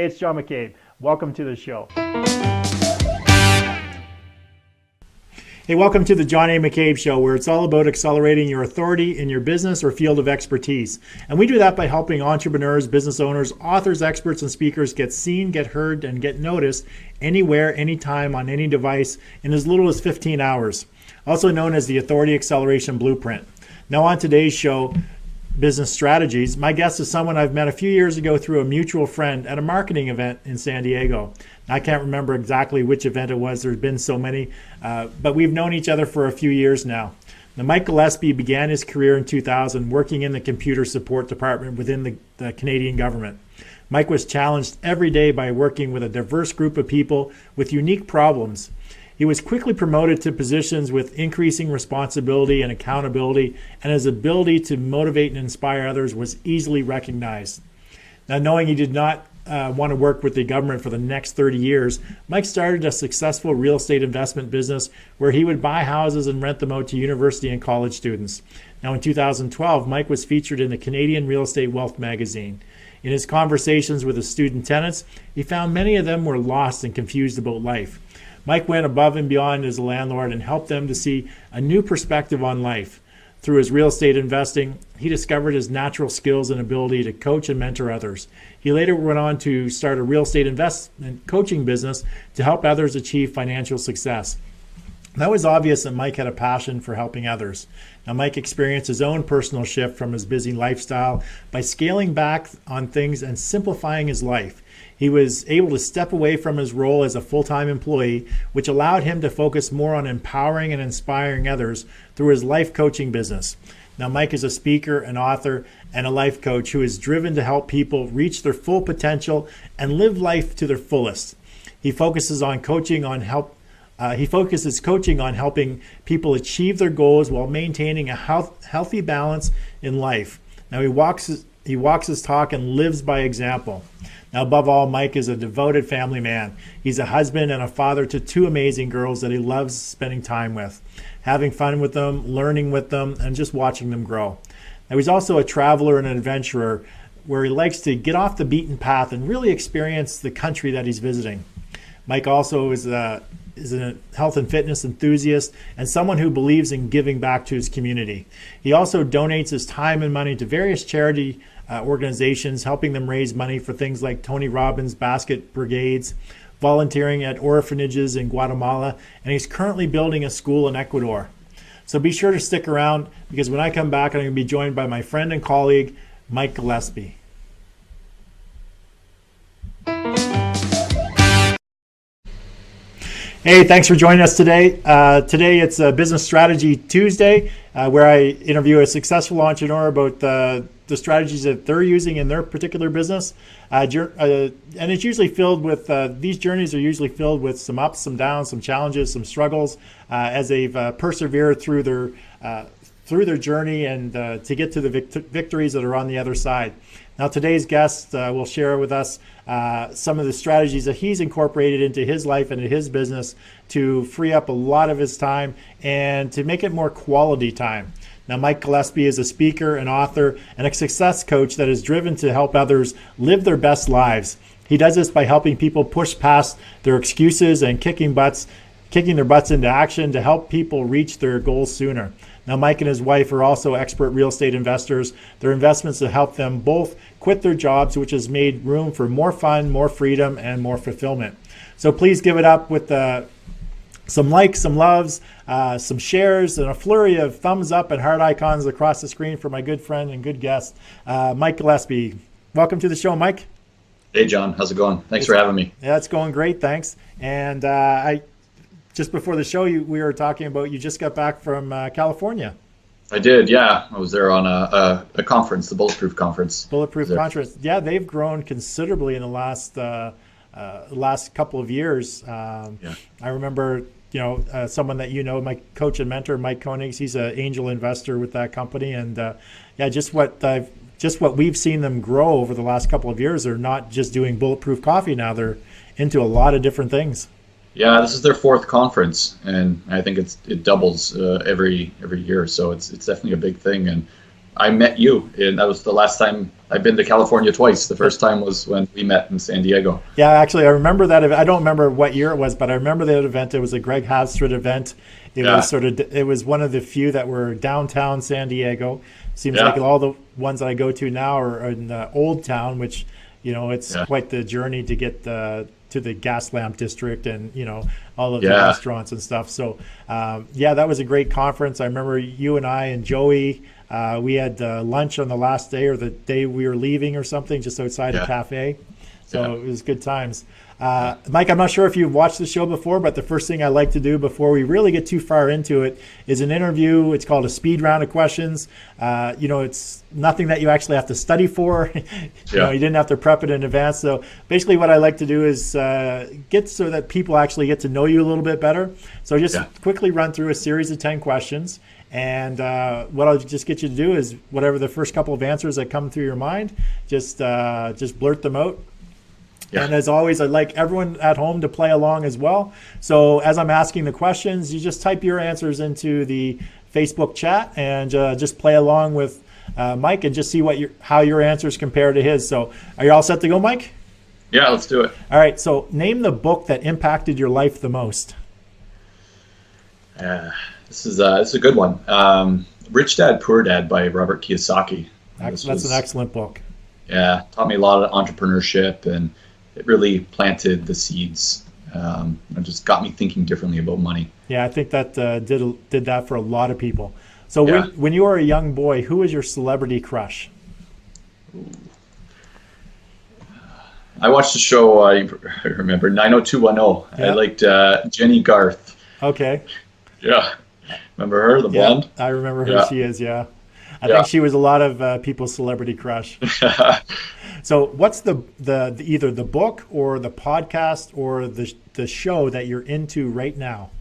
it's John McCabe. Welcome to the show. Hey, welcome to the John A. McCabe Show, where it's all about accelerating your authority in your business or field of expertise. And we do that by helping entrepreneurs, business owners, authors, experts, and speakers get seen, get heard, and get noticed anywhere, anytime, on any device in as little as 15 hours, also known as the Authority Acceleration Blueprint. Now on today's show, Business Strategies, my guest is someone I've met a few years ago through a mutual friend at a marketing event in San Diego. I can't remember exactly which event it was. There's been so many, but we've known each other for a few years now. Now, Mike Gillespie began his career in 2000 working in the computer support department within the Canadian government. Mike was challenged every day by working with a diverse group of people with unique problems. He was quickly promoted to positions with increasing responsibility and accountability, and his ability to motivate and inspire others was easily recognized. Now, knowing he did not want to work with the government for the next 30 years, Mike started a successful real estate investment business where he would buy houses and rent them out to university and college students. Now, in 2012, Mike was featured in the Canadian Real Estate Wealth magazine. In his conversations with his student tenants, he found many of them were lost and confused about life. Mike went above and beyond as a landlord and helped them to see a new perspective on life. Through his real estate investing, he discovered his natural skills and ability to coach and mentor others. He later went on to start a real estate investment coaching business to help others achieve financial success. That was obvious that Mike had a passion for helping others. Now, Mike experienced his own personal shift from his busy lifestyle by scaling back on things and simplifying his life. He was able to step away from his role as a full-time employee, which allowed him to focus more on empowering and inspiring others through his life coaching business. Now, Mike is a speaker, an author, and a life coach who is driven to help people reach their full potential and live life to their fullest. He focuses coaching on helping people achieve their goals while maintaining a healthy balance in life. Now, he walks his talk and lives by example. Now, above all, Mike is a devoted family man. He's a husband and a father to two amazing girls that he loves spending time with, having fun with them, learning with them, and just watching them grow. Now, he's also a traveler and an adventurer where he likes to get off the beaten path and really experience the country that he's visiting. Mike also is a health and fitness enthusiast and someone who believes in giving back to his community. He also donates his time and money to various charity organizations, helping them raise money for things like Tony Robbins basket brigades, volunteering at orphanages in Guatemala, and he's currently building a school in Ecuador. So be sure to stick around, because when I come back, I'm going to be joined by my friend and colleague, Mike Gillespie. Hey, thanks for joining us today. Today it's a Business Strategy Tuesday, where I interview a successful entrepreneur about the strategies that they're using in their particular business. And it's usually filled with, these journeys are usually filled with some ups, some downs, some challenges, some struggles, as they've persevered through their journey and to get to the victories that are on the other side. Now, today's guest will share with us some of the strategies that he's incorporated into his life and into his business to free up a lot of his time and to make it more quality time. Now, Mike Gillespie is a speaker, an author, and a success coach that is driven to help others live their best lives. He does this by helping people push past their excuses and kicking their butts into action to help people reach their goals sooner. Now, Mike and his wife are also expert real estate investors. Their investments have helped them both quit their jobs, which has made room for more fun, more freedom, and more fulfillment. So please give it up with some likes, some loves, some shares, and a flurry of thumbs up and heart icons across the screen for my good friend and good guest, Mike Gillespie. Welcome to the show, Mike. Hey, John. How's it going? Thanks for having me. Yeah, it's going great. Thanks. And just before the show, we were talking about you just got back from California. I did, yeah. I was there on a conference, the Bulletproof Conference. Bulletproof Conference. Yeah, they've grown considerably in the last couple of years. Yeah. I remember, someone that my coach and mentor, Mike Koenigs, he's an angel investor with that company, and just what we've seen them grow over the last couple of years. They're not just doing bulletproof coffee now; they're into a lot of different things. Yeah, this is their fourth conference, and I think it doubles every year. So it's definitely a big thing. And I met you, and that was the last time I've been to California twice. The first time was when we met in San Diego. Yeah, actually, I remember that. I don't remember what year it was, but I remember that event. It was a Greg Havstrid event. It Yeah. was it was one of the few that were downtown San Diego. Seems Yeah. like all the ones that I go to now are in the Old Town, which, it's Yeah. quite the journey to get to the gas lamp district and, all of the Yeah. restaurants and stuff. So, yeah, that was a great conference. I remember you and I and Joey, we had lunch on the last day or the day we were leaving or something, just outside a Yeah. cafe. So Yeah. it was good times. Mike, I'm not sure if you've watched the show before, but the first thing I like to do before we really get too far into it is an interview. It's called a speed round of questions. It's nothing that you actually have to study for. Yeah. You didn't have to prep it in advance. So basically what I like to do is get so that people actually get to know you a little bit better. So just Yeah. quickly run through a series of 10 questions. And what I'll just get you to do is whatever the first couple of answers that come through your mind, just blurt them out. Yeah. And as always, I'd like everyone at home to play along as well. So as I'm asking the questions, you just type your answers into the Facebook chat and just play along with Mike and just see how your answers compare to his. So are you all set to go, Mike? Yeah, let's do it. All right. So name the book that impacted your life the most. This is a good one. Rich Dad, Poor Dad by Robert Kiyosaki. That's an excellent book. Yeah, taught me a lot of entrepreneurship, and it really planted the seeds. It just got me thinking differently about money. Yeah, I think that did that for a lot of people. So Yeah. when you were a young boy, who was your celebrity crush? I watched the show, I remember, 90210. Yeah. I liked Jenny Garth. Okay. Yeah. Remember her, the blonde? Yeah, I remember who Yeah. she is, yeah. I Yeah. think she was a lot of people's celebrity crush. So what's the either the book or the podcast or the show that you're into right now?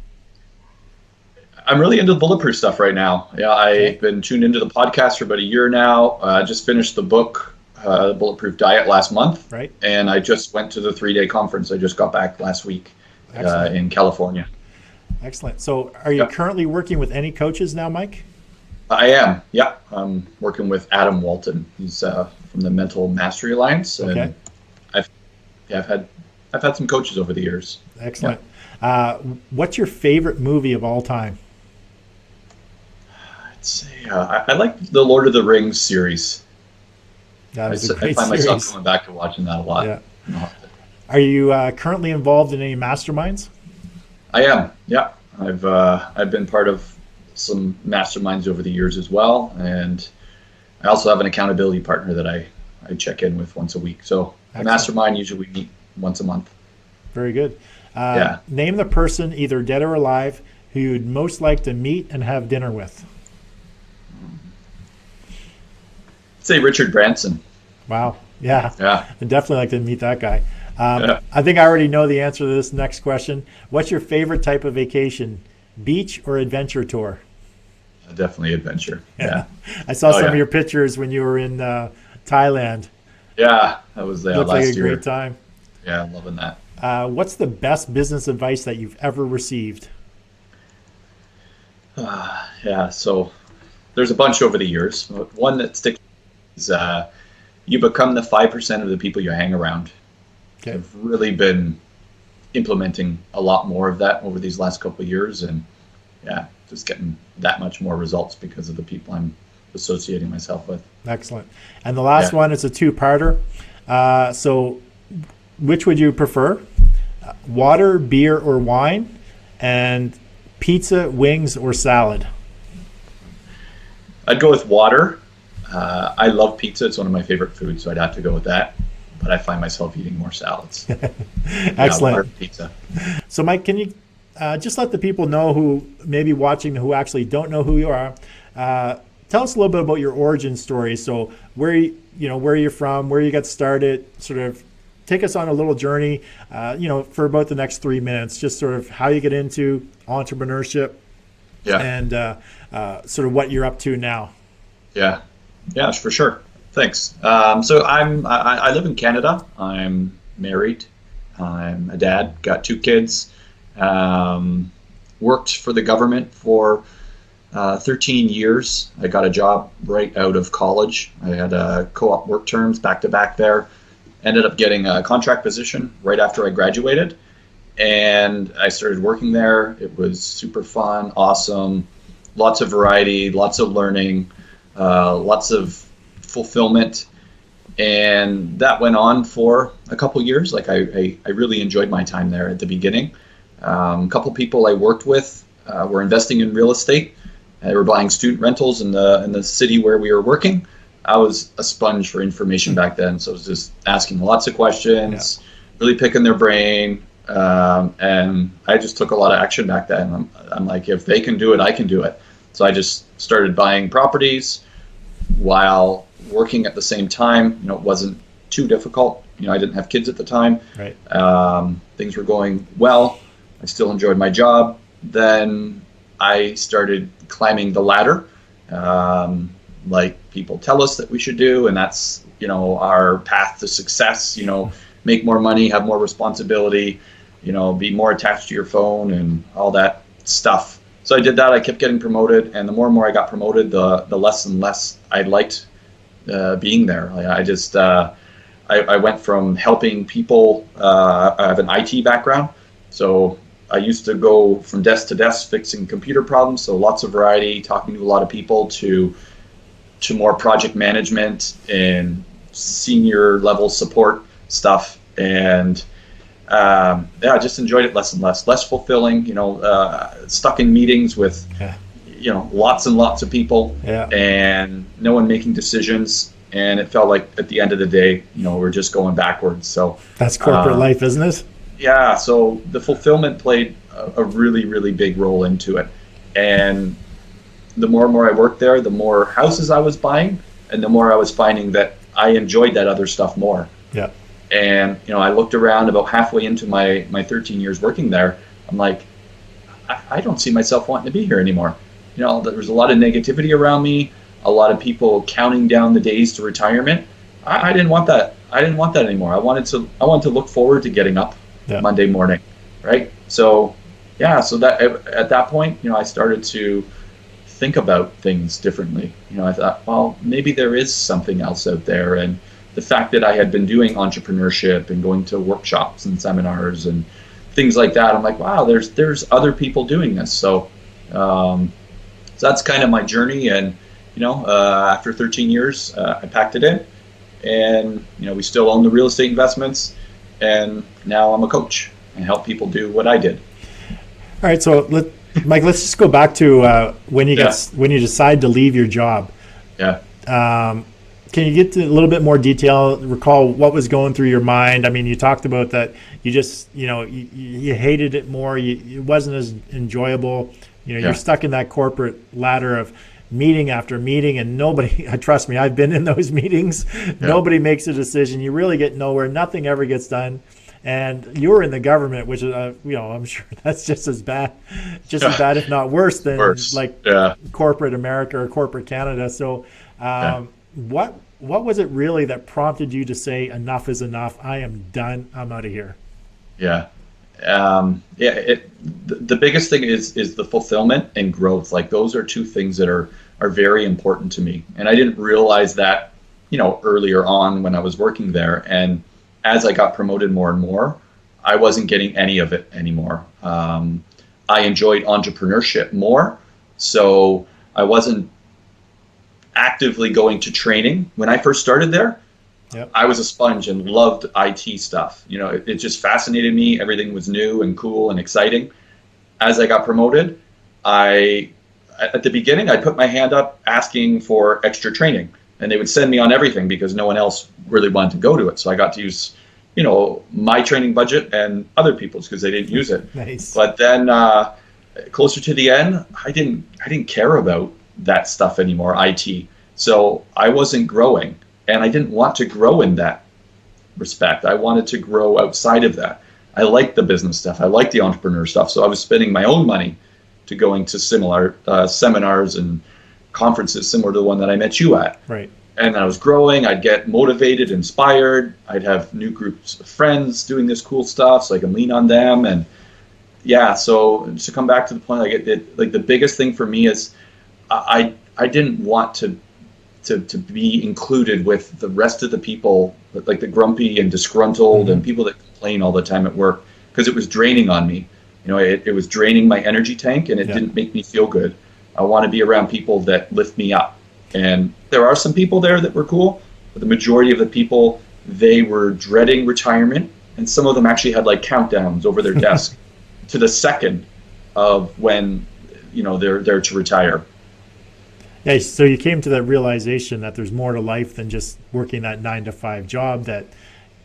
I'm really into bulletproof stuff right now. Yeah, Okay. I've been tuned into the podcast for about a year now. I just finished the book, Bulletproof Diet, last month. Right. And I just went to the 3-day conference. I just got back last week Excellent. in California. Excellent. So are you Yeah. currently working with any coaches now, Mike? I am. Yeah, I'm working with Adam Walton. He's from the Mental Mastery Alliance. And Okay. I've had some coaches over the years. Excellent. What's your favorite movie of all time? I'd say I like the Lord of the Rings series. That was I a great find myself series. coming back to watching that a lot. Yeah. Are you currently involved in any masterminds? I am. Yeah, I've been part of some masterminds over the years as well, and I also have an accountability partner that I check in with once a week. So a Excellent. mastermind usually we meet once a month. Very good. Yeah. Name the person, either dead or alive, who you'd most like to meet and have dinner with. I'd say Richard Branson. Wow. Yeah. Yeah. I'd definitely like to meet that guy. Yeah. I think I already know the answer to this next question. What's your favorite type of vacation? Beach or adventure tour? Definitely adventure. Yeah. I saw some yeah. of your pictures when you were in Thailand. Yeah, that was Looked last like a year. great time. Yeah, I'm loving that. What's the best business advice that you've ever received? Yeah, so there's a bunch over the years. But one that sticks is you become the 5% of the people you hang around. Okay. I've really been implementing a lot more of that over these last couple of years, and yeah, just getting that much more results because of the people I'm associating myself with. Excellent. And the last Yeah. one is a two-parter. So which would you prefer? Water, beer, or wine? And pizza, wings, or salad? I'd go with water. I love pizza. It's one of my favorite foods, so I'd have to go with that. But I find myself eating more salads. Excellent. Water, pizza. So Mike, can you just let the people know who may be watching who actually don't know who you are? Tell us a little bit about your origin story. So where you're from, where you got started, sort of take us on a little journey, for about the next 3 minutes, just sort of how you get into entrepreneurship Yeah. and sort of what you're up to now. Yeah, for sure. Thanks. So I live in Canada. I'm married. I'm a dad. Got 2 kids. Worked for the government for 13 years. I got a job right out of college. I had co-op work terms back to back there. Ended up getting a contract position right after I graduated. And I started working there. It was super fun, awesome, lots of variety, lots of learning, lots of fulfillment. And that went on for a couple years. Like I really enjoyed my time there at the beginning. A couple people I worked with were investing in real estate. They were buying student rentals in the city where we were working. I was a sponge for information back then, so I was just asking lots of questions, really picking their brain, and I just took a lot of action back then. I'm like, if they can do it, I can do it. So I just started buying properties while working at the same time. It wasn't too difficult. I didn't have kids at the time. Right. Things were going well. I still enjoyed my job. Then I started climbing the ladder, like people tell us that we should do, and that's our path to success. Make more money, have more responsibility, be more attached to your phone and all that stuff. So I did that. I kept getting promoted, and the more and more I got promoted, the less and less I liked being there. I went from helping people. I have an IT background, so I used to go from desk to desk fixing computer problems, so lots of variety, talking to a lot of people, to more project management and senior level support stuff. And I just enjoyed it less and less fulfilling, stuck in meetings with, lots and lots of people, and no one making decisions. And it felt like at the end of the day, we're just going backwards. So that's corporate life, isn't it? Yeah, so the fulfillment played a really, really big role into it. And the more and more I worked there, the more houses I was buying, and the more I was finding that I enjoyed that other stuff more. Yeah. And, I looked around about halfway into my 13 years working there. I'm like, I don't see myself wanting to be here anymore. There was a lot of negativity around me, a lot of people counting down the days to retirement. I didn't want that. I didn't want that anymore. I wanted to look forward to getting up Monday morning, right? So that at that point, I started to think about things differently. I thought, well, maybe there is something else out there. And the fact that I had been doing entrepreneurship and going to workshops and seminars and things like that, I'm like, wow, there's other people doing this. So that's kind of my journey. And after 13 years, I packed it in, and we still own the real estate investments. And now I'm a coach and help people do what I did. All right, so Mike, let's just go back to when you decide to leave your job. Yeah. Can you get to a little bit more detail? Recall what was going through your mind. I mean, you talked about that. You just you hated it more. It wasn't as enjoyable. You're stuck in that corporate ladder of meeting after meeting, and nobody, trust me, I've been in those meetings. Nobody makes a decision. You really get nowhere. Nothing ever gets done. And you're in the government, which is, I'm sure that's just as bad, as bad, if not worse than corporate America or corporate Canada. So what was it really that prompted you to say enough is enough? I am done. I'm out of here. Yeah. The biggest thing is the fulfillment and growth. Like, those are two things that are very important to me. And I didn't realize that, earlier on when I was working there. And as I got promoted more and more, I wasn't getting any of it anymore. I enjoyed entrepreneurship more. So I wasn't actively going to training. When I first started there, I was a sponge and loved IT stuff. It just fascinated me. Everything was new and cool and exciting. As I got promoted, at the beginning, I put my hand up asking for extra training, and they would send me on everything because no one else really wanted to go to it. So I got to use, my training budget and other people's because they didn't use it. Nice. But then closer to the end, I didn't care about that stuff anymore, IT. So I wasn't growing. And I didn't want to grow in that respect. I wanted to grow outside of that. I liked the business stuff. I liked the entrepreneur stuff. So I was spending my own money to going to similar seminars and conferences similar to the one that I met you at. Right. And I was growing. I'd get motivated, inspired. I'd have new groups of friends doing this cool stuff, so I can lean on them. And so to come back to the point, like the biggest thing for me is I didn't want to be included with the rest of the people, like the grumpy and disgruntled and people that complain all the time at work, because it was draining on me. It was draining my energy tank, and it didn't make me feel good. I want to be around people that lift me up. And there are some people there that were cool, but the majority of the people, they were dreading retirement, and some of them actually had like countdowns over their desk to the second of when they're to retire. Yeah, so you came to that realization that there's more to life than just working that 9-to-5 job, that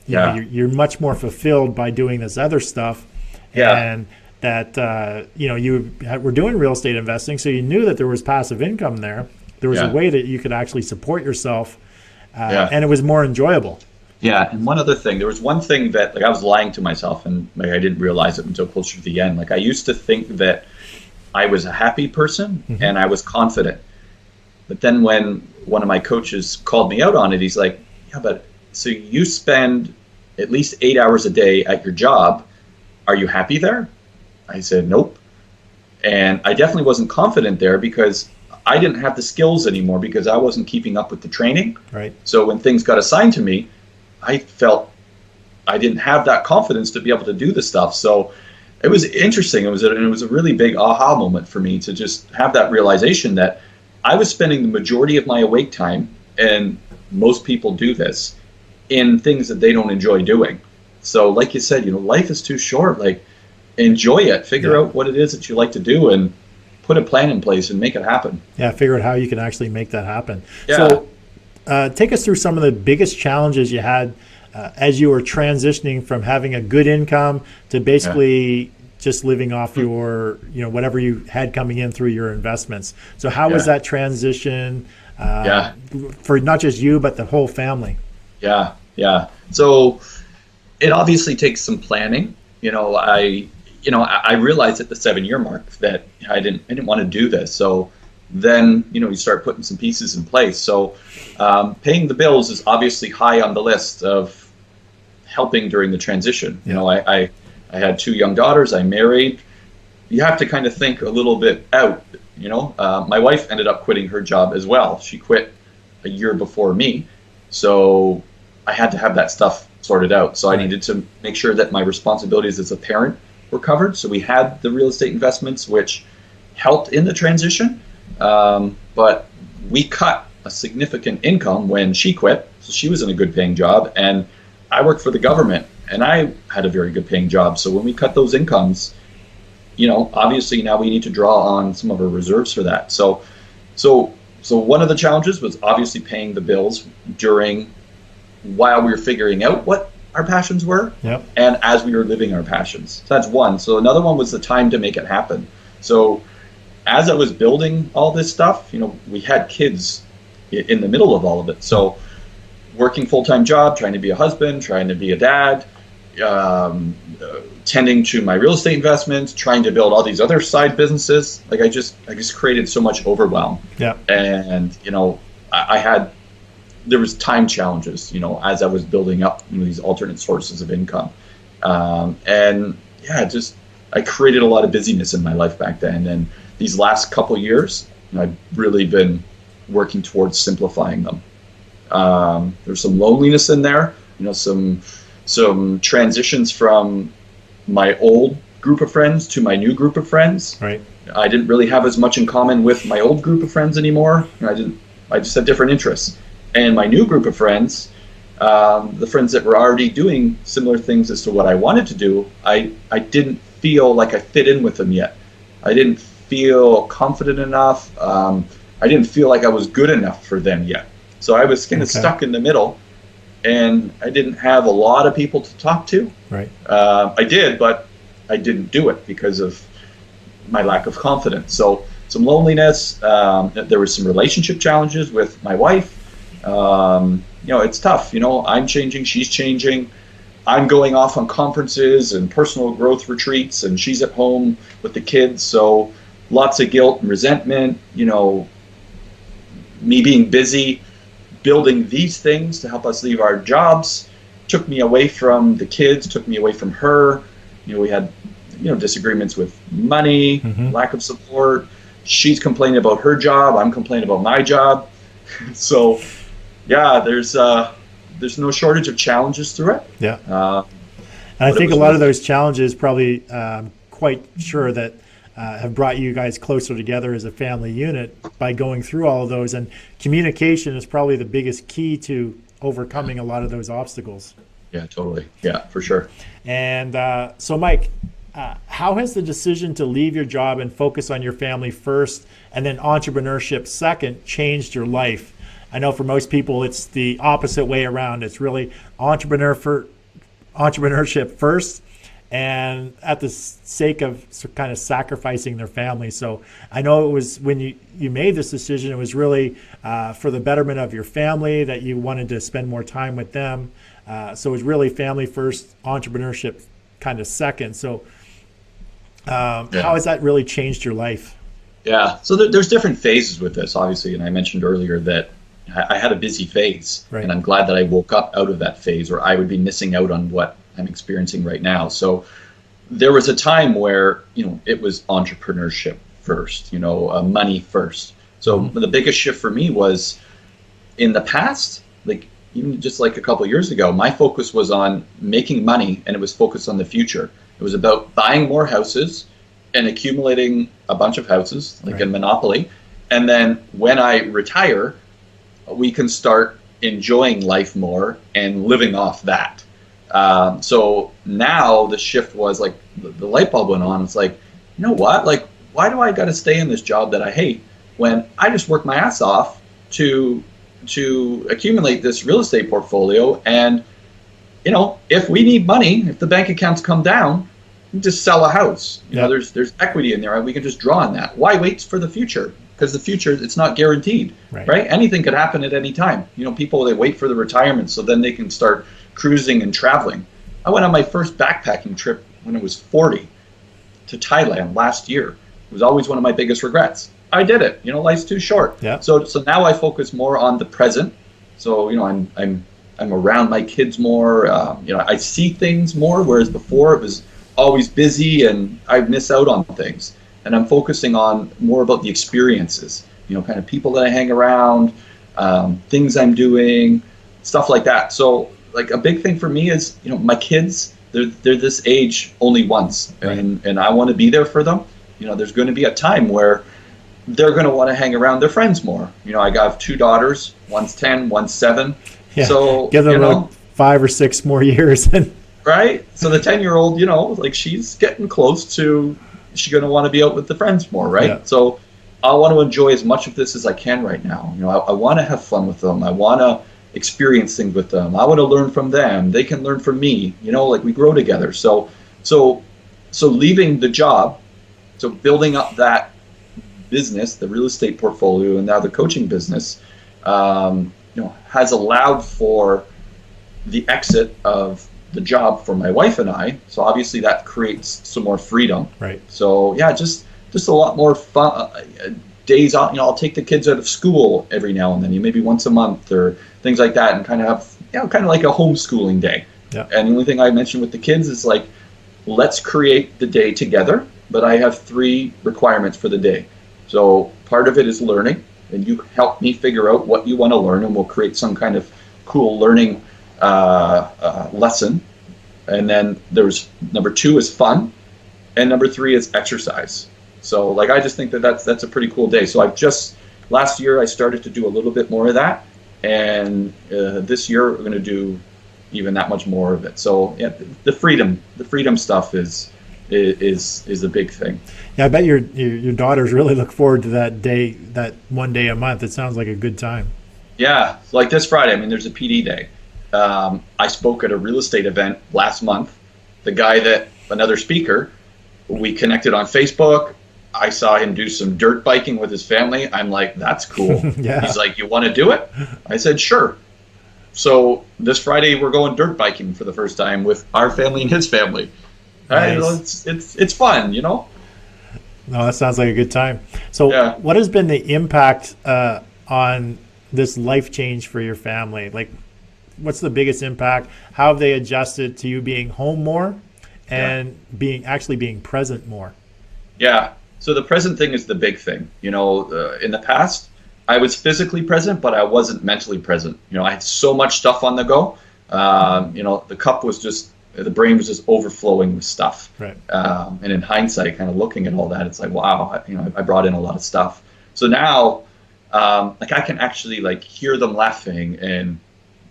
you're much more fulfilled by doing this other stuff. And that you were doing real estate investing, so you knew that there was passive income there. There was a way that you could actually support yourself, and it was more enjoyable. Yeah, and one other thing, there was one thing that I was lying to myself, and I didn't realize it until closer to the end. I used to think that I was a happy person and I was confident. But then when one of my coaches called me out on it, he's like, yeah, but so you spend at least 8 hours a day at your job. Are you happy there? I said, nope. And I definitely wasn't confident there because I didn't have the skills anymore because I wasn't keeping up with the training. Right. So when things got assigned to me, I felt I didn't have that confidence to be able to do the stuff. So it was interesting. It was a really big aha moment for me to just have that realization that I was spending the majority of my awake time, and most people do this, in things that they don't enjoy doing. So like you said, life is too short. Enjoy it. Figure out what it is that you like to do and put a plan in place and make it happen. Yeah, figure out how you can actually make that happen. Yeah. So take us through some of the biggest challenges you had as you were transitioning from having a good income to basically just living off your, whatever you had coming in through your investments. So how was that transition for not just you, but the whole family? Yeah. So it obviously takes some planning. I realized at the 7-year mark that I didn't want to do this. So then, you start putting some pieces in place. So paying the bills is obviously high on the list of helping during the transition. I had 2 young daughters. I married. You have to kind of think a little bit out. My wife ended up quitting her job as well. She quit a year before me. So I had to have that stuff sorted out. So I needed to make sure that my responsibilities as a parent were covered. So we had the real estate investments, which helped in the transition. But we cut a significant income when she quit. So she was in a good paying job, and I worked for the government, and I had a very good paying job. So when we cut those incomes, obviously now we need to draw on some of our reserves for that. So one of the challenges was obviously paying the bills while we were figuring out what our passions were, and as we were living our passions. So that's one. So another one was the time to make it happen. So as I was building all this stuff, we had kids in the middle of all of it. So working full-time job, trying to be a husband, trying to be a dad, tending to my real estate investments, trying to build all these other side businesses. I just created so much overwhelm. And there was time challenges, as I was building up these alternate sources of income. I created a lot of busyness in my life back then. And these last couple years, I've really been working towards simplifying them. There's some loneliness in there, some transitions from my old group of friends to my new group of friends. Right. I didn't really have as much in common with my old group of friends anymore. I just had different interests. And my new group of friends, the friends that were already doing similar things as to what I wanted to do, I didn't feel like I fit in with them yet. I didn't feel confident enough. I didn't feel like I was good enough for them yet. So I was kind of stuck in the middle, and I didn't have a lot of people to talk to. Right. I did, but I didn't do it because of my lack of confidence. So some loneliness. There was some relationship challenges with my wife. It's tough. I'm changing, she's changing. I'm going off on conferences and personal growth retreats, and she's at home with the kids. So lots of guilt and resentment. Me being busy building these things to help us leave our jobs took me away from the kids, took me away from her. We had, disagreements with money, lack of support. she's complaining about her job, I'm complaining about my job. So yeah, there's no shortage of challenges through it. Yeah. And I think a lot of those challenges probably, quite sure that have brought you guys closer together as a family unit by going through all of those. And communication is probably the biggest key to overcoming a lot of those obstacles. Yeah, totally. Yeah, for sure. And so, Mike, how has the decision to leave your job and focus on your family first and then entrepreneurship second changed your life? I know for most people it's the opposite way around. It's really entrepreneurship first, and at the sake of kind of sacrificing their family. So I know it was when you made this decision, it was really for the betterment of your family, that you wanted to spend more time with them. So it was really family first, entrepreneurship kind of second. So how has that really changed your life? Yeah, so there's different phases with this, obviously, and I mentioned earlier that I had a busy phase, right, and I'm glad that I woke up out of that phase, or I would be missing out on what I'm experiencing right now. So there was a time where, it was entrepreneurship first, money first. So the biggest shift for me was, in the past, like even just like a couple of years ago, my focus was on making money, and it was focused on the future. It was about buying more houses and accumulating a bunch of houses, like a monopoly. And then when I retire, we can start enjoying life more and living off that. So now the shift was like the light bulb went on. It's like, you know what? Like, why do I got to stay in this job that I hate when I just work my ass off to accumulate this real estate portfolio? And, if we need money, if the bank accounts come down, we just sell a house. There's equity in there, and we can just draw on that. Why wait for the future? Because the future, it's not guaranteed, right? Anything could happen at any time. People, they wait for the retirement so then they can start cruising and traveling. I went on my first backpacking trip when I was 40 to Thailand last year. It was always one of my biggest regrets. I did it. Life's too short. Yeah. So now I focus more on the present. So I'm around my kids more. I see things more, whereas before it was always busy and I'd miss out on things. And I'm focusing on more about the experiences, kind of people that I hang around, things I'm doing, stuff like that. So like a big thing for me is, my kids, they're this age only once, and I want to be there for them. There's going to be a time where they're going to want to hang around their friends more. I got 2 daughters, one's 10, one's 7. Yeah. So give them like 5 or 6 more years. Right. So the 10-year-old, like she's getting close to, she's going to want to be out with the friends more, right? Yeah. So I want to enjoy as much of this as I can right now. I want to have fun with them. I want to experience things with them. I want to learn from them. They can learn from me. Like we grow together. So leaving the job, so building up that business, the real estate portfolio, and now the coaching business, has allowed for the exit of the job for my wife and I. So obviously that creates some more freedom. Right. So yeah, just a lot more fun days out. I'll take the kids out of school every now and then, maybe once a month or things like that, and kind of have, kind of like a homeschooling day. Yeah. And the only thing I mentioned with the kids is like, let's create the day together, but I have 3 requirements for the day. So part of it is learning, and you help me figure out what you want to learn, and we'll create some kind of cool learning lesson. And then there's number 2 is fun, and number 3 is exercise. So like I just think that's a pretty cool day. So last year I started to do a little bit more of that, and this year we're going to do even that much more of it. So yeah, the freedom stuff is a big thing. Yeah, I bet your daughters really look forward to that day, that one day a month. It sounds like a good time. Yeah, like this Friday, there's a PD day. I spoke at a real estate event last month. Another speaker, we connected on Facebook. I saw him do some dirt biking with his family. I'm like, that's cool. Yeah. He's like, you want to do it? I said, sure. So this Friday we're going dirt biking for the first time with our family and his family. Nice. It's fun, No, that sounds like a good time. So yeah. What has been the impact on this life change for your family? Like, what's the biggest impact? How have they adjusted to you being home more and being present more? Yeah. So the present thing is the big thing. In the past, I was physically present, but I wasn't mentally present. I had so much stuff on the go. The cup was just, the brain was just overflowing with stuff. Right. And in hindsight, kind of looking at all that, it's like, wow, I brought in a lot of stuff. So now, I can actually hear them laughing, and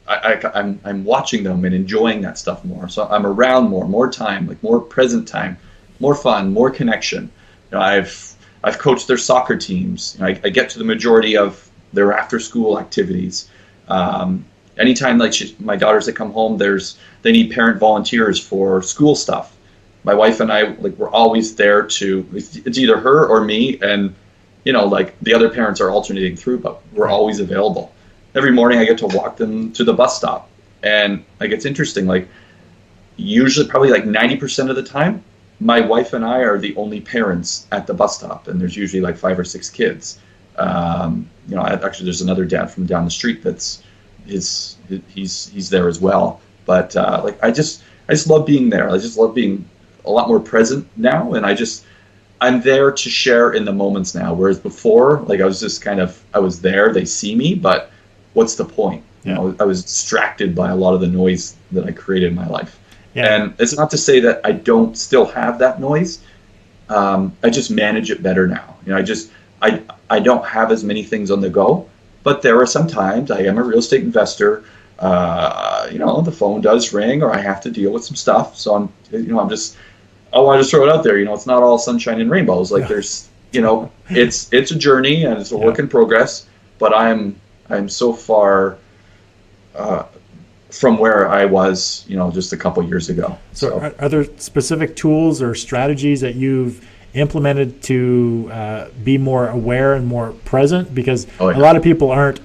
I'm watching them and enjoying that stuff more. So I'm around more time, more present time, more fun, more connection. I've coached their soccer teams. I get to the majority of their after school activities. Anytime my daughters that come home, they need parent volunteers for school stuff. My wife and I, we're always there it's either her or me, and the other parents are alternating through, but we're always available. Every morning I get to walk them to the bus stop, and it's interesting, usually probably 90% of the time, my wife and I are the only parents at the bus stop, and there's usually 5 or 6 kids. Actually there's another dad from down the street he's there as well. But I just love being there. I just love being a lot more present now, and I'm there to share in the moments now. Whereas before, I was just I was there, they see me, but what's the point? Yeah. I was distracted by a lot of the noise that I created in my life. Yeah. And it's not to say that I don't still have that noise. I just manage it better now. I don't have as many things on the go, but there are some times I am a real estate investor. The phone does ring, or I have to deal with some stuff. So I just throw it out there. It's not all sunshine and rainbows. There's, it's a journey, and it's a work in progress. But I'm so far from where I was, just a couple years ago. So are there specific tools or strategies that you've implemented to be more aware and more present? Because a lot of people aren't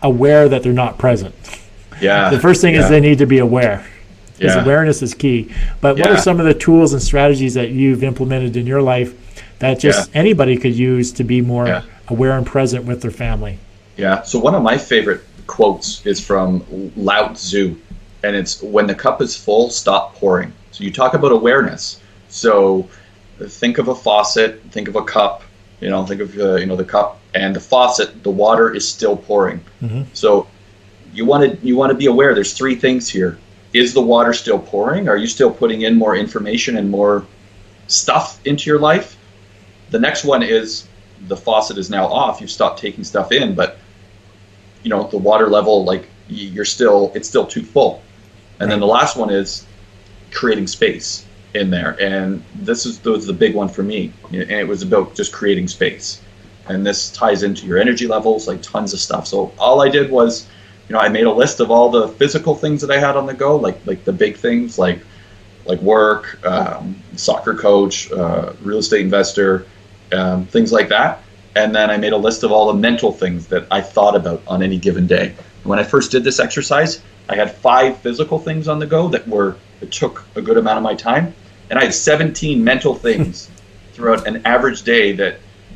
aware that they're not present. Yeah. The first thing is they need to be aware, because awareness is key. But what are some of the tools and strategies that you've implemented in your life that just anybody could use to be more aware and present with their family? Yeah. So one of my favorite quotes is from Lao Tzu, and it's, when the cup is full, stop pouring. So you talk about awareness. So think of a faucet, think of a cup, think of the cup and the faucet. The water is still pouring. Mm-hmm. So you want to be aware. There's 3 things here. Is the water still pouring? Are you still putting in more information and more stuff into your life? The next one is, the faucet is now off. You've stopped taking stuff in, but the water level, it's still too full. And then the last one is creating space in there. And this was the big one for me. And it was about just creating space. And this ties into your energy levels, tons of stuff. So all I did was, I made a list of all the physical things that I had on the go, like the big things, like work, soccer coach, real estate investor, things like that. And then I made a list of all the mental things that I thought about on any given day. When I first did this exercise, I had 5 physical things on the go that took a good amount of my time. And I had 17 mental things throughout an average day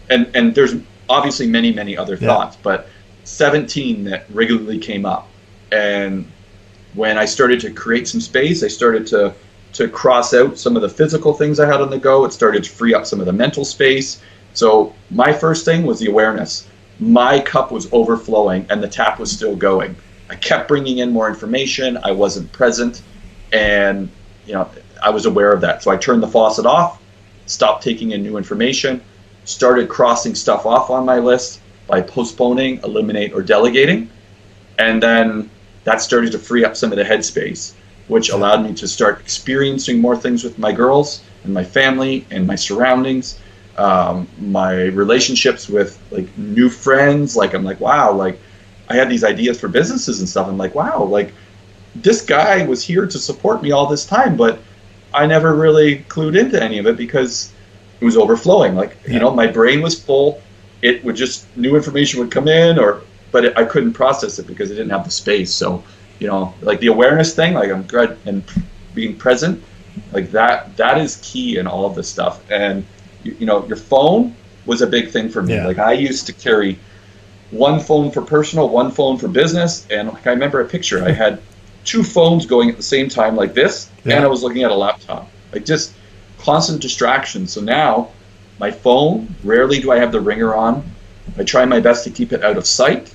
and there's obviously many, many other thoughts, but 17 that regularly came up. And when I started to create some space, I started to cross out some of the physical things I had on the go. It started to free up some of the mental space. So my first thing was the awareness. My cup was overflowing and the tap was still going. I kept bringing in more information. I wasn't present, and I was aware of that. So I turned the faucet off, stopped taking in new information, started crossing stuff off on my list by postponing, eliminate, or delegating. And then that started to free up some of the headspace, which allowed me to start experiencing more things with my girls and my family and my surroundings, my relationships with new friends. I'm wow, I had these ideas for businesses and stuff. I'm wow, this guy was here to support me all this time, but I never really clued into any of it because it was overflowing. My brain was full. It would just, new information would come in, but I couldn't process it because I didn't have the space. So, the awareness thing, I'm good, and being present, that is key in all of this stuff. And, your phone was a big thing for me. Yeah. I used to carry one phone for personal, one phone for business. And I remember a picture, I had 2 phones going at the same time like this, and I was looking at a laptop, just constant distraction. So now my phone, rarely do I have the ringer on. I try my best to keep it out of sight.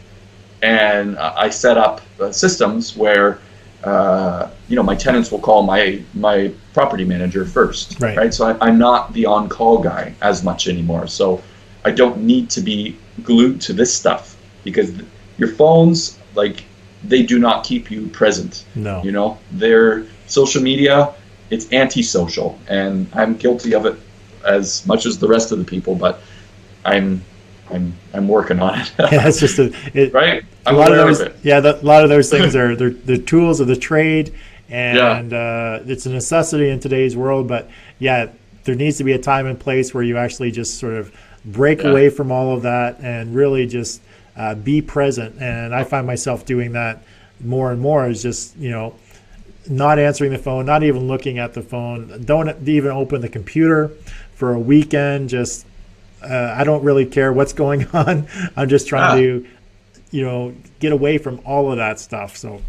And I set up systems where, my tenants will call my property manager first, right? So I'm not the on-call guy as much anymore. So I don't need to be glued to this stuff, because your phones, like, they do not keep you present. No. Their social media, it's antisocial, and I'm guilty of it as much as the rest of the people, but I'm working on it. Yeah, it's just right. A lot of those, a lot of those things are they're tools of the trade, and it's a necessity in today's world. But yeah, there needs to be a time and place where you actually just sort of break away from all of that and really just be present. And I find myself doing that more and more. Is just not answering the phone, not even looking at the phone, don't even open the computer for a weekend. Just I don't really care what's going on. I'm just trying to, get away from all of that stuff. So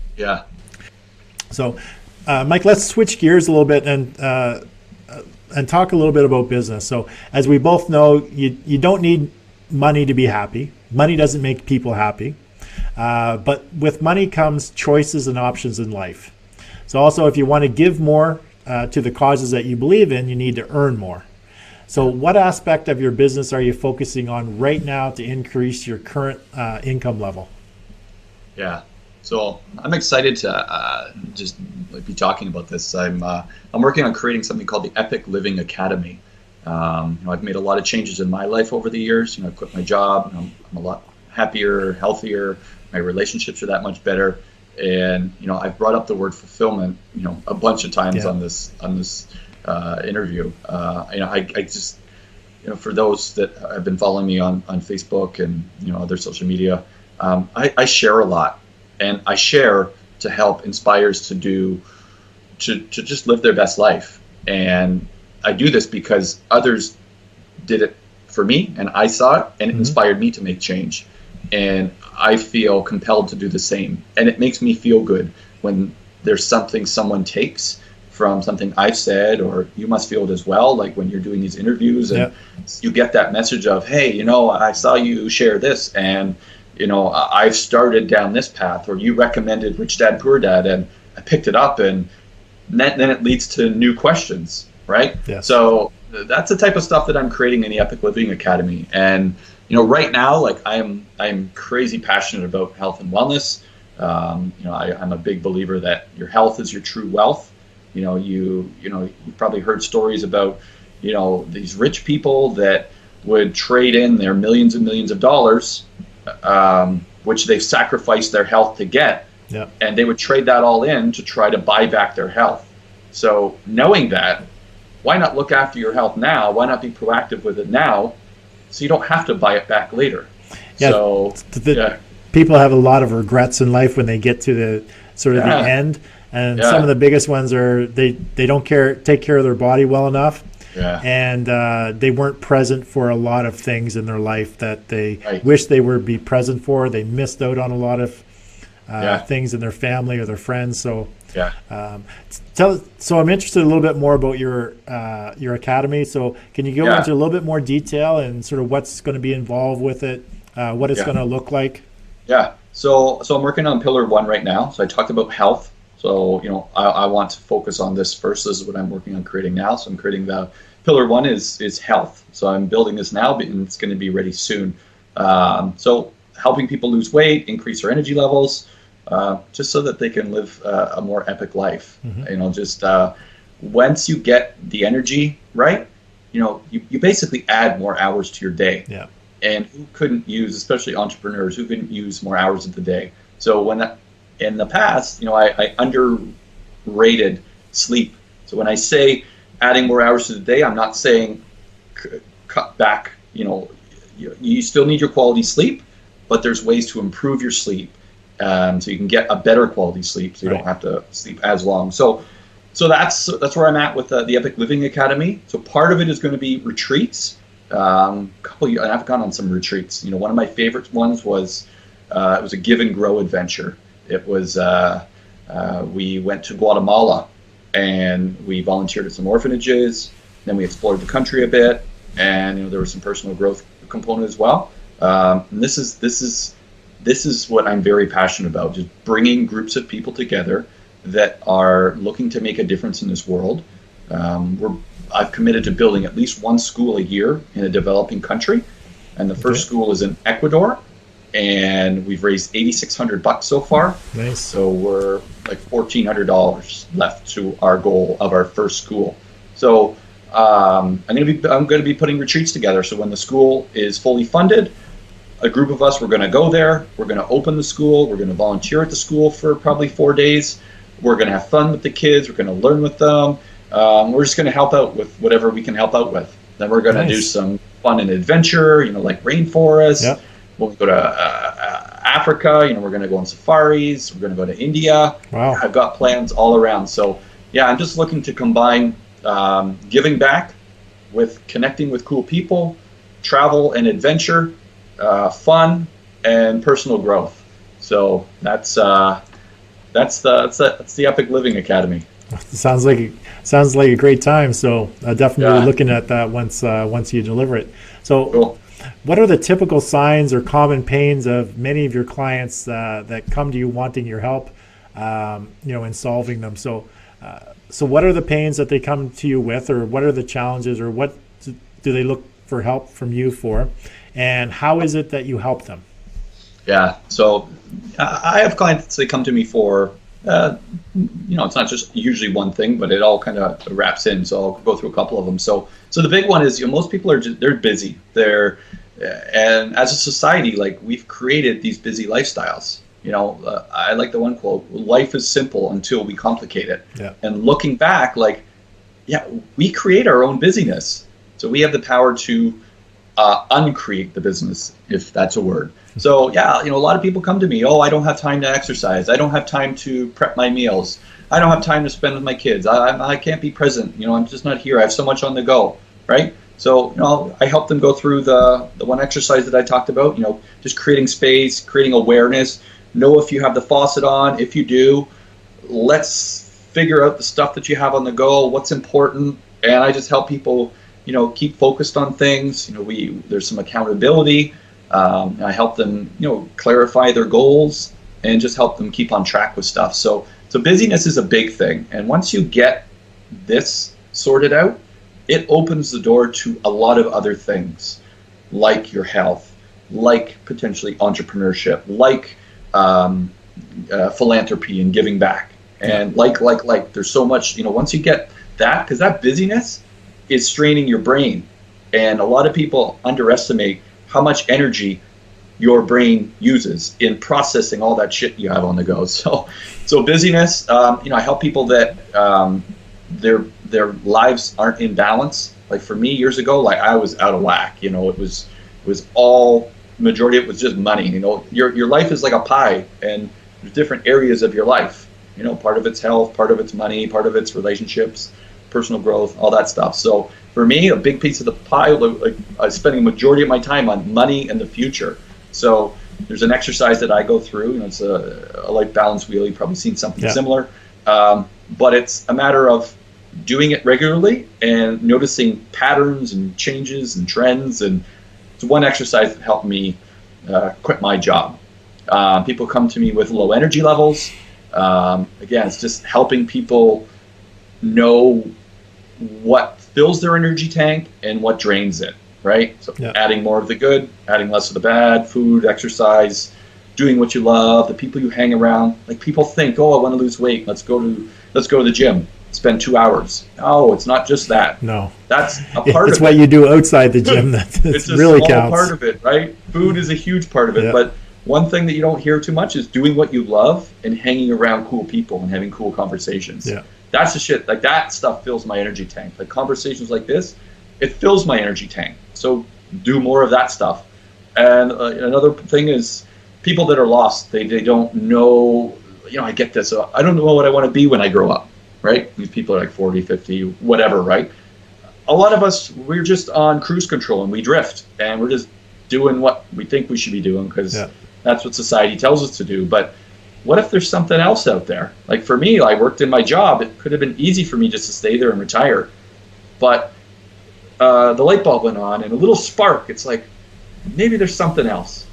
Mike, let's switch gears a little bit and talk a little bit about business. So as we both know, you don't need money to be happy. Money doesn't make people happy. But with money comes choices and options in life. So also, if you want to give more to the causes that you believe in, you need to earn more. So what aspect of your business are you focusing on right now to increase your current income level? Yeah, so I'm excited to just be talking about this. I'm working on creating something called the Epic Living Academy. I've made a lot of changes in my life over the years. I quit my job. I'm a lot happier, healthier. My relationships are that much better. And I've brought up the word fulfillment a bunch of times on this interview. I just for those that have been following me on Facebook and other social media, I share a lot, and I share to help inspires to just live their best life. And I do this because others did it for me, and I saw it, and it inspired me to make change. And I feel compelled to do the same. And it makes me feel good when there's something someone takes from something I've said, or you must feel it as well, like when you're doing these interviews and you get that message of, hey, I saw you share this, and I've started down this path, or you recommended Rich Dad Poor Dad, and I picked it up, and then it leads to new questions, right? So that's the type of stuff that I'm creating in the Epic Living Academy. And right now, like I'm crazy passionate about health and wellness. I'm a big believer that your health is your true wealth. You've probably heard stories about these rich people that would trade in their millions and millions of dollars, which they've sacrificed their health to get, and they would trade that all in to try to buy back their health. So knowing that, why not look after your health now? Why not be proactive with it now, so you don't have to buy it back later? People have a lot of regrets in life when they get to the sort of the end. And some of the biggest ones are they don't take care of their body well enough, and they weren't present for a lot of things in their life that they wish they would be present for. They missed out on a lot of things in their family or their friends. So so I'm interested a little bit more about your academy. So can you go into a little bit more detail and sort of what's going to be involved with it, what it's going to look like? So I'm working on pillar 1 right now. So I talked about health. So, I want to focus on this first. This is what I'm working on creating now. So I'm creating the pillar 1 is health. So I'm building this now, and it's going to be ready soon. So helping people lose weight, increase their energy levels, just so that they can live a more epic life. Once you get the energy right, you basically add more hours to your day. And who couldn't use, especially entrepreneurs, who couldn't use more hours of the day? So in the past, I underrated sleep. So when I say adding more hours to the day, I'm not saying cut back. You still need your quality sleep, but there's ways to improve your sleep, so you can get a better quality sleep, so you don't have to sleep as long. So that's where I'm at with the Epic Living Academy. So part of it is going to be retreats. And I've gone on some retreats. One of my favorite ones was it was a give and grow adventure. It was we went to Guatemala, and we volunteered at some orphanages. Then we explored the country a bit, and there was some personal growth component as well. And this is what I'm very passionate about, just bringing groups of people together that are looking to make a difference in this world. I've committed to building at least one school a year in a developing country, and the first school is in Ecuador, and we've raised $8,600 so far. Nice. So we're like $1,400 left to our goal of our first school. So I'm going to be putting retreats together. So when the school is fully funded, a group of us, we're going to go there. We're going to open the school. We're going to volunteer at the school for probably 4 days. We're going to have fun with the kids. We're going to learn with them. We're just going to help out with whatever we can help out with. Then we're going to do some fun and adventure, like rainforest. Yep. We'll go to Africa. We're going to go on safaris. We're going to go to India. Wow. I've got plans all around. So yeah, I'm just looking to combine giving back with connecting with cool people, travel and adventure, fun and personal growth. So that's the Epic Living Academy. Sounds like a great time. So definitely looking at that once you deliver it. So cool. What are the typical signs or common pains of many of your clients that come to you wanting your help, in solving them? So what are the pains that they come to you with, or what are the challenges, or what do they look for help from you for, and how is it that you help them? Yeah, so I have clients that come to me for, it's not just usually one thing, but it all kind of wraps in. So I'll go through a couple of them. So the big one is, most people they're busy. And as a society, we've created these busy lifestyles. I like the one quote: "Life is simple until we complicate it." Yeah. And looking back, we create our own busyness. So we have the power to uncreate the business, if that's a word. So yeah, a lot of people come to me, oh, I don't have time to exercise. I don't have time to prep my meals. I don't have time to spend with my kids. I can't be present. I'm just not here. I have so much on the go, right? So, I help them go through the one exercise that I talked about, just creating space, creating awareness. Know if you have the faucet on. If you do, let's figure out the stuff that you have on the go, what's important. And I just help people, keep focused on things. There's some accountability. I help them, clarify their goals and just help them keep on track with stuff. So busyness is a big thing. And once you get this sorted out, it opens the door to a lot of other things, like your health, like potentially entrepreneurship, like philanthropy and giving back. And like there's so much, once you get that, because that busyness is straining your brain. And a lot of people underestimate how much energy your brain uses in processing all that shit you have on the go. So busyness, I help people that their lives aren't in balance. Like for me years ago, I was out of whack. It was all, majority of it was just money. Your life is like a pie, and there's different areas of your life. Part of it's health, part of it's money, part of it's relationships, personal growth, all that stuff. So for me, a big piece of the pie, I was spending a majority of my time on money and the future. So there's an exercise that I go through. It's a life balance wheel. You've probably seen something similar. But it's a matter of doing it regularly and noticing patterns and changes and trends. And it's one exercise that helped me quit my job. People come to me with low energy levels. Again, it's just helping people know what fills their energy tank and what drains it, right? So adding more of the good, adding less of the bad, food, exercise, doing what you love, the people you hang around. People think, oh, I want to lose weight. Let's go to the gym. Spend 2 hours. No, it's not just that. No. That's a part of it. It's what you do outside the gym that really counts. It's a small part of it, right? Food is a huge part of it. But one thing that you don't hear too much is doing what you love and hanging around cool people and having cool conversations. Yeah. That's the shit. That stuff fills my energy tank. Conversations like this, it fills my energy tank. So do more of that stuff. And another thing is people that are lost. They don't know, I get this. I don't know what I want to be when I grow up, right? These people are 40, 50, whatever, right? A lot of us, we're just on cruise control and we drift and we're just doing what we think we should be doing because that's what society tells us to do. But what if there's something else out there? For me, I worked in my job. It could have been easy for me just to stay there and retire. But the light bulb went on and a little spark. It's like, maybe there's something else.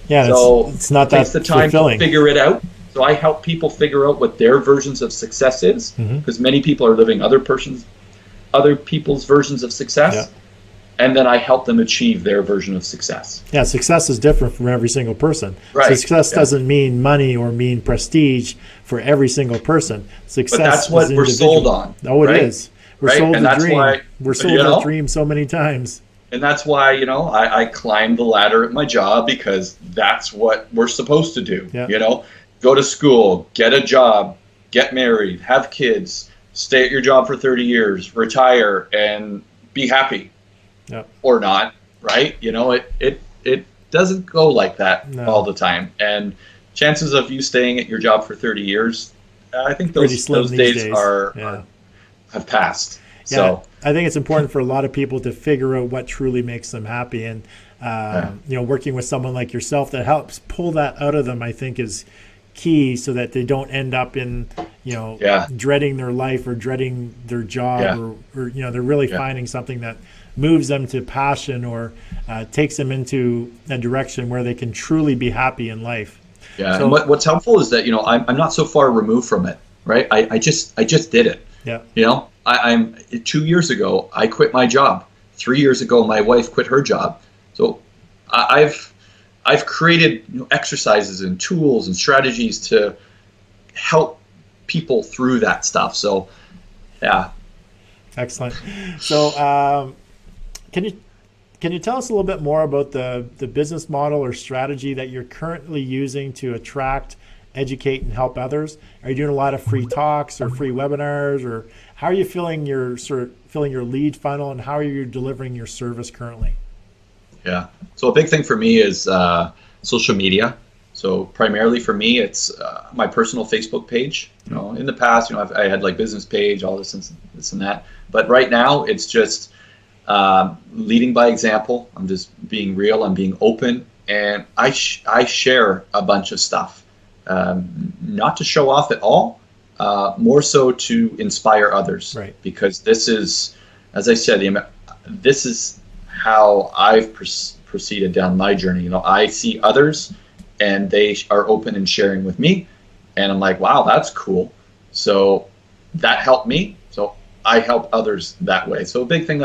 Yeah, so it's not that takes the time fulfilling. to figure it out. So I help people figure out what their versions of success is, because many people are living other people's versions of success. Yeah. And then I help them achieve their version of success. Yeah, success is different from every single person. Right. Success doesn't mean money or mean prestige for every single person. Success But that's what we're sold on. Oh, it is. We're sold a dream. We're sold a dream so many times. And that's why, I climbed the ladder at my job, because that's what we're supposed to do. Yeah. Go to school, get a job, get married, have kids, stay at your job for 30 years, retire, and be happy. Yeah. Or not, right? It doesn't go like that all the time. And chances of you staying at your job for 30 years, I think those days have passed. Yeah, So I think it's important for a lot of people to figure out what truly makes them happy, and working with someone like yourself that helps pull that out of them, I think, is key, so that they don't end up in dreading their life or dreading their job, or they're really finding something that moves them to passion, or takes them into a direction where they can truly be happy in life. Yeah, so, and what's helpful is that I'm not so far removed from it, right? I just did it. Yeah. I'm 2 years ago I quit my job. 3 years ago my wife quit her job. So I've created exercises and tools and strategies to help people through that stuff. So yeah. Excellent. So can you tell us a little bit more about the business model or strategy that you're currently using to attract, educate, and help others? Are you doing a lot of free talks or free webinars, or how are you filling your lead funnel, and how are you delivering your service currently? Yeah. So a big thing for me is social media. So primarily for me, it's my personal Facebook page. In the past, I had like business page, all this and that. But right now, it's just leading by example. I'm just being real. I'm being open, and I share a bunch of stuff, not to show off at all, more so to inspire others. Right. Because this is, as I said, this is how I've proceeded down my journey. I see others, and they are open and sharing with me, and I'm like, wow, that's cool. So that helped me. So I help others that way. So a big thing,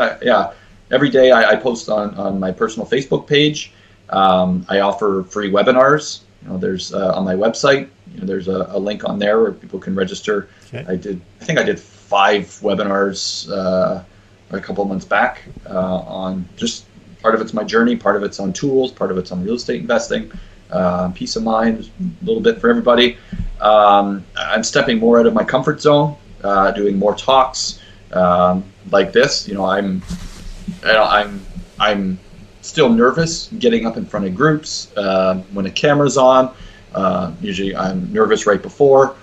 every day I post on my personal Facebook page. I offer free webinars. There's on my website, there's a link on there where people can register. Okay. I think I did 5 webinars a couple of months back on just part of it's my journey, part of it's on tools, part of it's on real estate investing, peace of mind, a little bit for everybody. I'm stepping more out of my comfort zone, doing more talks like this. I'm still nervous getting up in front of groups when a camera's on. Usually I'm nervous right before.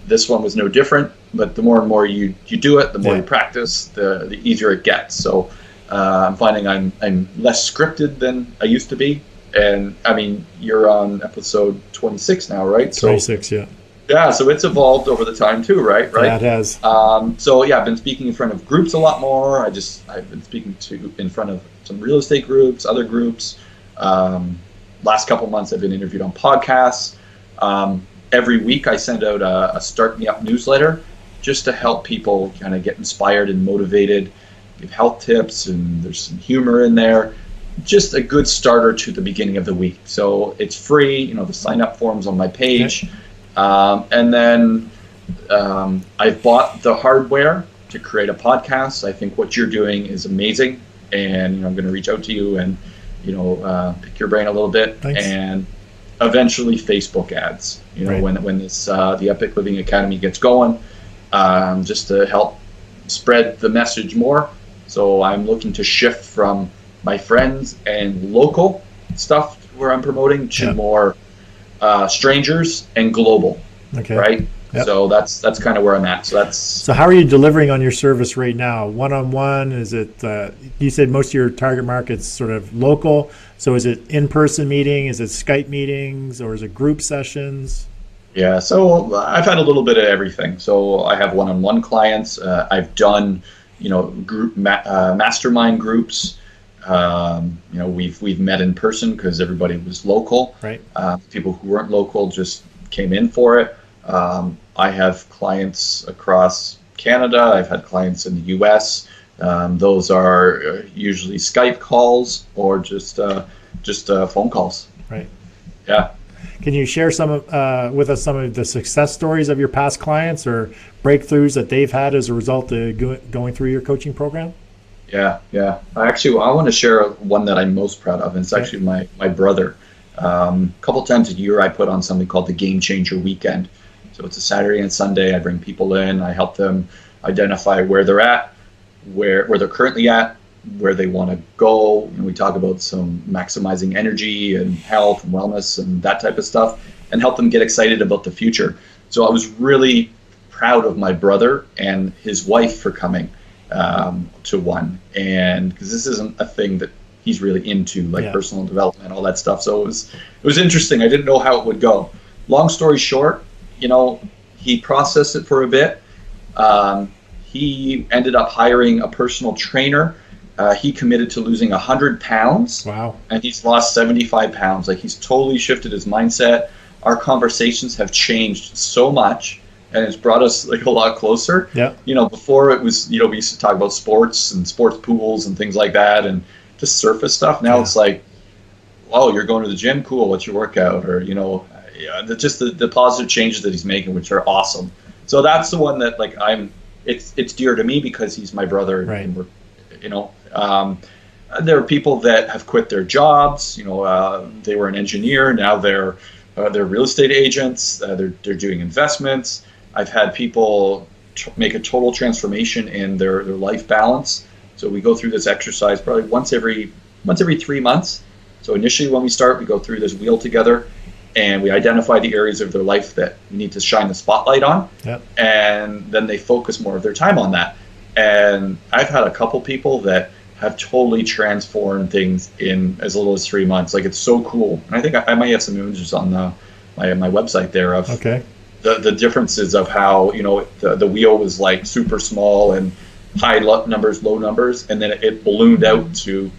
This one was no different, but the more and more you do it, the more you practice, the easier it gets. So I'm finding I'm less scripted than I used to be. And I mean, you're on episode 26 now, right? 26, yeah. Yeah, so it's evolved over the time too, right? Yeah, it has. So yeah, I've been speaking in front of groups a lot more. I've been speaking in front of some real estate groups, other groups. Last couple months, I've been interviewed on podcasts. Every week, I send out a Start Me Up newsletter just to help people kind of get inspired and motivated, give health tips, and there's some humor in there. Just a good starter to the beginning of the week. So it's free. The sign up form's on my page. Okay. And then I've bought the hardware to create a podcast. I think what you're doing is amazing, and I'm going to reach out to you and pick your brain a little bit. Thanks. And eventually Facebook ads. Right. when this the Epic Living Academy gets going, just to help spread the message more. So I'm looking to shift from my friends and local stuff where I'm promoting to more strangers and global. Okay. Right. Yep. So that's kind of where I'm at. So how are you delivering on your service right now? One-on-one? Is it? You said most of your target market's sort of local. So is it in-person meeting? Is it Skype meetings, or is it group sessions? Yeah. So I've had a little bit of everything. So I have one-on-one clients. I've done mastermind groups. We've met in person because everybody was local. Right. People who weren't local just came in for it. I have clients across Canada. I've had clients in the U.S. Those are usually Skype calls or just phone calls. Right. Yeah. Can you share with us some of the success stories of your past clients or breakthroughs that they've had as a result of going through your coaching program? Yeah. I want to share one that I'm most proud of, and it's actually my brother. A couple times a year, I put on something called the Game Changer Weekend. So it's a Saturday and Sunday. I bring people in. I help them identify where they're at, where they're currently at, where they want to go. And we talk about some maximizing energy and health and wellness and that type of stuff, and help them get excited about the future. So I was really proud of my brother and his wife for coming to one, and because this isn't a thing that he's really into, like personal development, all that stuff. So it was interesting. I didn't know how it would go. Long story short, he processed it for a bit. He ended up hiring a personal trainer. He committed to losing 100 pounds. Wow. And he's lost 75 pounds. Like, he's totally shifted his mindset. Our conversations have changed so much, and it's brought us like a lot closer. Yeah. Before it was, we used to talk about sports and sports pools and things like that, and just surface stuff. Now it's like, oh, you're going to the gym? Cool. What's your workout? Or, just the positive changes that he's making, which are awesome. So that's the one that it's dear to me because he's my brother. Right. And there are people that have quit their jobs. They were an engineer. Now they're real estate agents. They're doing investments. I've had people make a total transformation in their life balance. So we go through this exercise probably once every 3 months. So initially when we start, we go through this wheel together, and we identify the areas of their life that we need to shine the spotlight on. Yep. And then they focus more of their time on that. And I've had a couple people that have totally transformed things in as little as 3 months. Like, it's so cool. And I think I might have some images on my website there of the differences of how, the wheel was like super small and high numbers, low numbers, and then it ballooned out to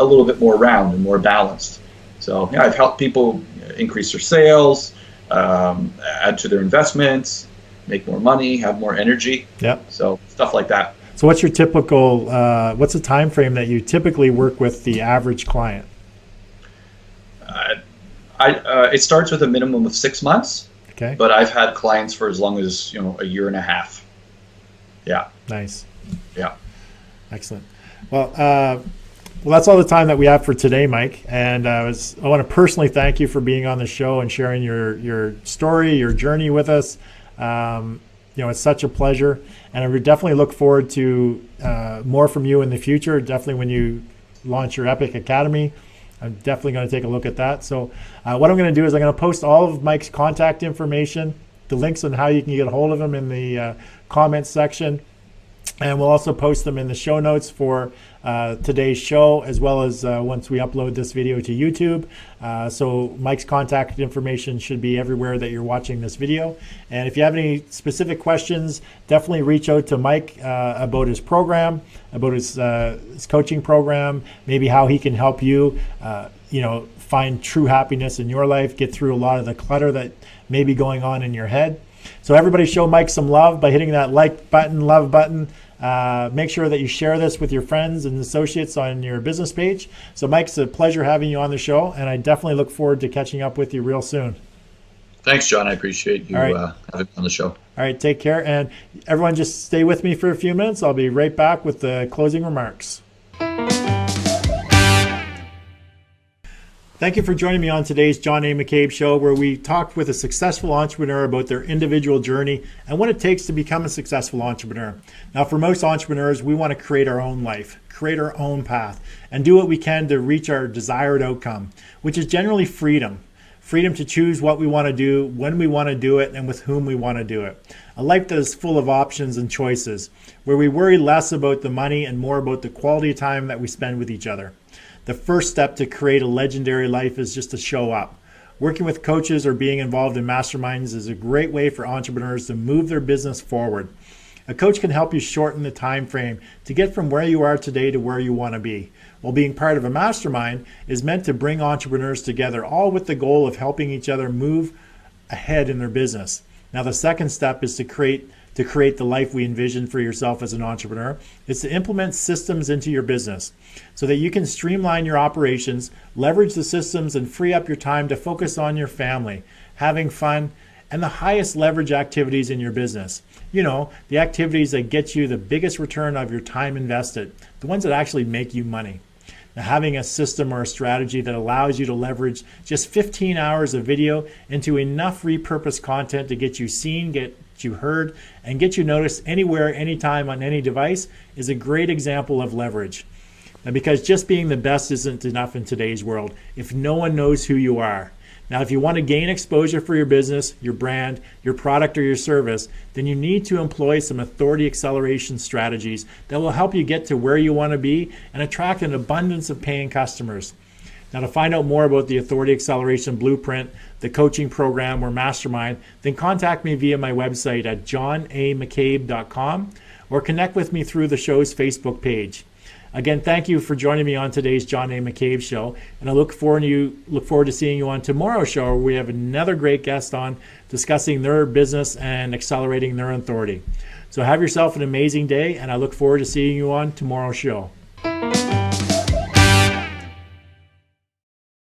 a little bit more round and more balanced. So I've helped people increase their sales, add to their investments, make more money, have more energy. Yep. So stuff like that. So what's your typical, what's the time frame that you typically work with the average client? It starts with a minimum of 6 months. Okay. But I've had clients for as long as, a year and a half. Yeah. Nice. Yeah. Excellent. Well, that's all the time that we have for today, Mike. And I want to personally thank you for being on the show and sharing your story, your journey with us. It's such a pleasure, and I would definitely look forward to more from you in the future. Definitely when you launch your Epic Academy, I'm definitely going to take a look at that. So what I'm going to do is I'm going to post all of Mike's contact information, the links on how you can get a hold of him in the comments section. And we'll also post them in the show notes for today's show, as well as once we upload this video to YouTube. So Mike's contact information should be everywhere that you're watching this video. And if you have any specific questions, definitely reach out to Mike about his program, about his coaching program, maybe how he can help you, find true happiness in your life, get through a lot of the clutter that may be going on in your head. So everybody show Mike some love by hitting that like button, love button. Make sure that you share this with your friends and associates on your business page. So Mike, it's a pleasure having you on the show, and I definitely look forward to catching up with you real soon. Thanks, John. I appreciate you having me on the show. All right, take care. And everyone just stay with me for a few minutes. I'll be right back with the closing remarks. Thank you for joining me on today's John A. McCabe Show, where we talked with a successful entrepreneur about their individual journey and what it takes to become a successful entrepreneur. Now, for most entrepreneurs, we want to create our own life, create our own path, and do what we can to reach our desired outcome, which is generally freedom. Freedom to choose what we want to do, when we want to do it, and with whom we want to do it. A life that is full of options and choices, where we worry less about the money and more about the quality of time that we spend with each other. The first step to create a legendary life is just to show up. Working with coaches or being involved in masterminds is a great way for entrepreneurs to move their business forward. A coach can help you shorten the time frame to get from where you are today to where you want to be. While being part of a mastermind is meant to bring entrepreneurs together, all with the goal of helping each other move ahead in their business. Now, the second step is to create the life we envision for yourself as an entrepreneur. It's to implement systems into your business so that you can streamline your operations, leverage the systems, and free up your time to focus on your family, having fun, and the highest leverage activities in your business. You know, the activities that get you the biggest return of your time invested, the ones that actually make you money. Now, having a system or a strategy that allows you to leverage just 15 hours of video into enough repurposed content to get you seen, get you heard, and get you noticed anywhere, anytime, on any device is a great example of leverage. Now, because just being the best isn't enough in today's world if no one knows who you are. Now, if you want to gain exposure for your business, your brand, your product, or your service, then you need to employ some authority acceleration strategies that will help you get to where you want to be and attract an abundance of paying customers. Now, to find out more about the Authority Acceleration Blueprint, the coaching program, or mastermind, then contact me via my website at johnamccabe.com or connect with me through the show's Facebook page. Again, thank you for joining me on today's John A. McCabe Show, and I look forward to seeing you on tomorrow's show, where we have another great guest on discussing their business and accelerating their authority. So have yourself an amazing day, and I look forward to seeing you on tomorrow's show.